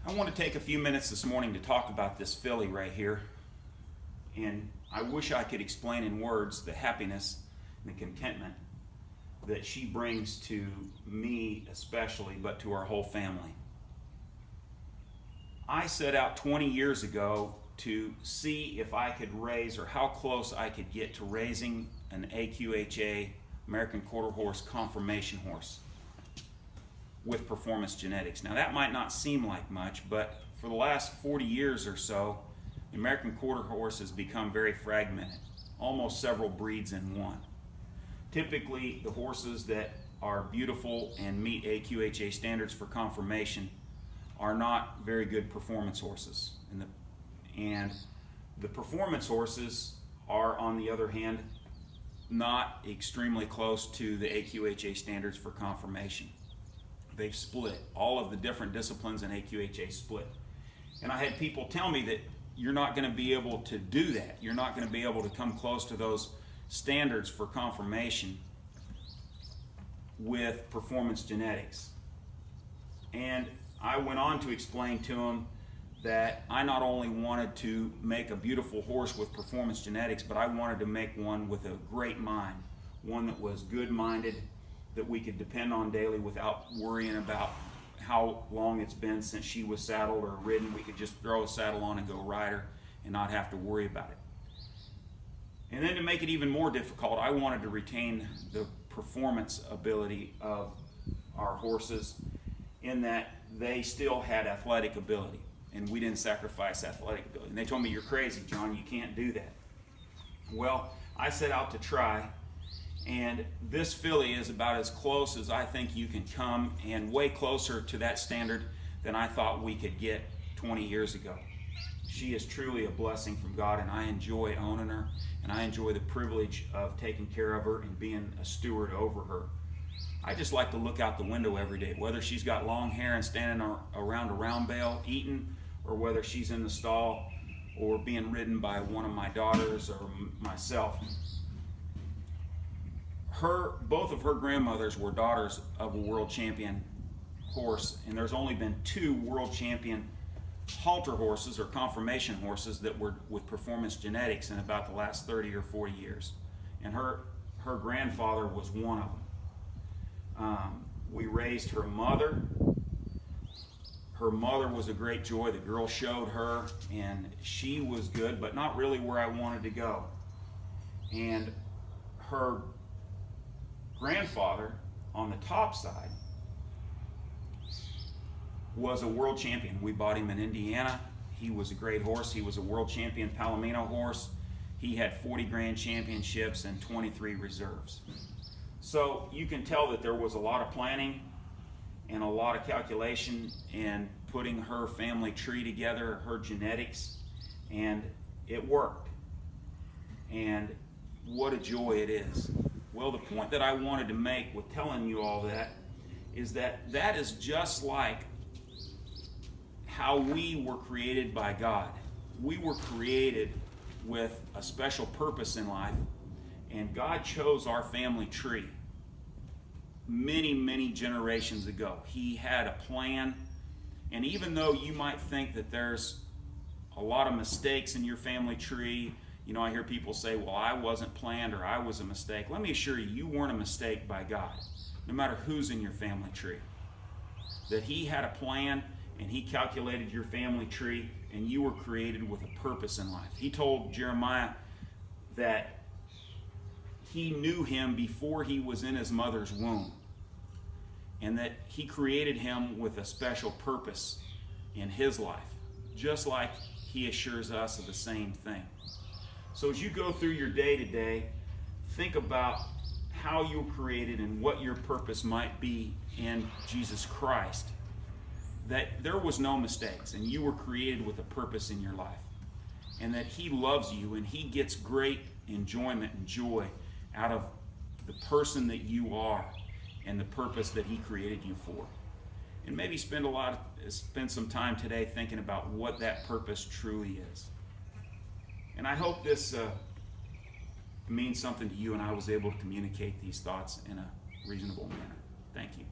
I want to take a few minutes this morning to talk about this filly right here. And I wish I could explain in words the happiness and the contentment that she brings to me especially, but to our whole family. I set out 20 years ago to see if I could raise, or how close I could get to raising an AQHA, American Quarter Horse conformation horse with performance genetics. Now that might not seem like much, but for the last 40 years or so, the American Quarter Horse has become very fragmented, almost several breeds in one. Typically, the horses that are beautiful and meet AQHA standards for conformation are not very good performance horses. And the performance horses are, on the other hand, not extremely close to the AQHA standards for conformation. They've split. All of the different disciplines in AQHA split. And I had people tell me that you're not going to be able to do that. You're not going to be able to come close to those standards for conformation with performance genetics. And I went on to explain to them that I not only wanted to make a beautiful horse with performance genetics, but I wanted to make one with a great mind, one that was good-minded, that we could depend on daily without worrying about how long it's been since she was saddled or ridden. We could just throw a saddle on and go ride her and not have to worry about it. And then to make it even more difficult, I wanted to retain the performance ability of our horses in that they still had athletic ability, and we didn't sacrifice athletic ability. And they told me, "You're crazy, John, you can't do that." Well, I set out to try, and this filly is about as close as I think you can come, and way closer to that standard than I thought we could get 20 years ago. She is truly a blessing from God, and I enjoy owning her, and I enjoy the privilege of taking care of her and being a steward over her. I just like to look out the window every day, whether she's got long hair and standing around a round bale eating, or whether she's in the stall or being ridden by one of my daughters or myself. Both of her grandmothers were daughters of a world champion horse, and there's only been 2 world champion halter horses or conformation horses that were with performance genetics in about the last 30 or 40 years. And her grandfather was one of them. We raised her mother. Her mother was a great joy. The girl showed her, and she was good, but not really where I wanted to go. And her grandfather on the top side was a world champion. We bought him in Indiana. He was a great horse. He was a world champion Palomino horse. He had 40 grand championships and 23 reserves. So you can tell that there was a lot of planning and a lot of calculation in putting her family tree together, her genetics, and it worked. And what a joy it is. Well, the point that I wanted to make with telling you all that is that that is just like how we were created by God. We were created with a special purpose in life, and God chose our family tree many, many generations ago. He had a plan, and even though you might think that there's a lot of mistakes in your family tree, you know, I hear people say, well, I wasn't planned or I was a mistake. Let me assure you, you weren't a mistake by God, no matter who's in your family tree. That He had a plan, and He calculated your family tree, and you were created with a purpose in life. He told Jeremiah that He knew him before he was in his mother's womb, and that He created him with a special purpose in his life, just like He assures us of the same thing. So as you go through your day to day, think about how you were created and what your purpose might be in Jesus Christ. That there was no mistakes, and you were created with a purpose in your life, and that He loves you, and He gets great enjoyment and joy out of the person that you are and the purpose that He created you for. And maybe spend some time today thinking about what that purpose truly is. And I hope this means something to you, and I was able to communicate these thoughts in a reasonable manner. Thank you.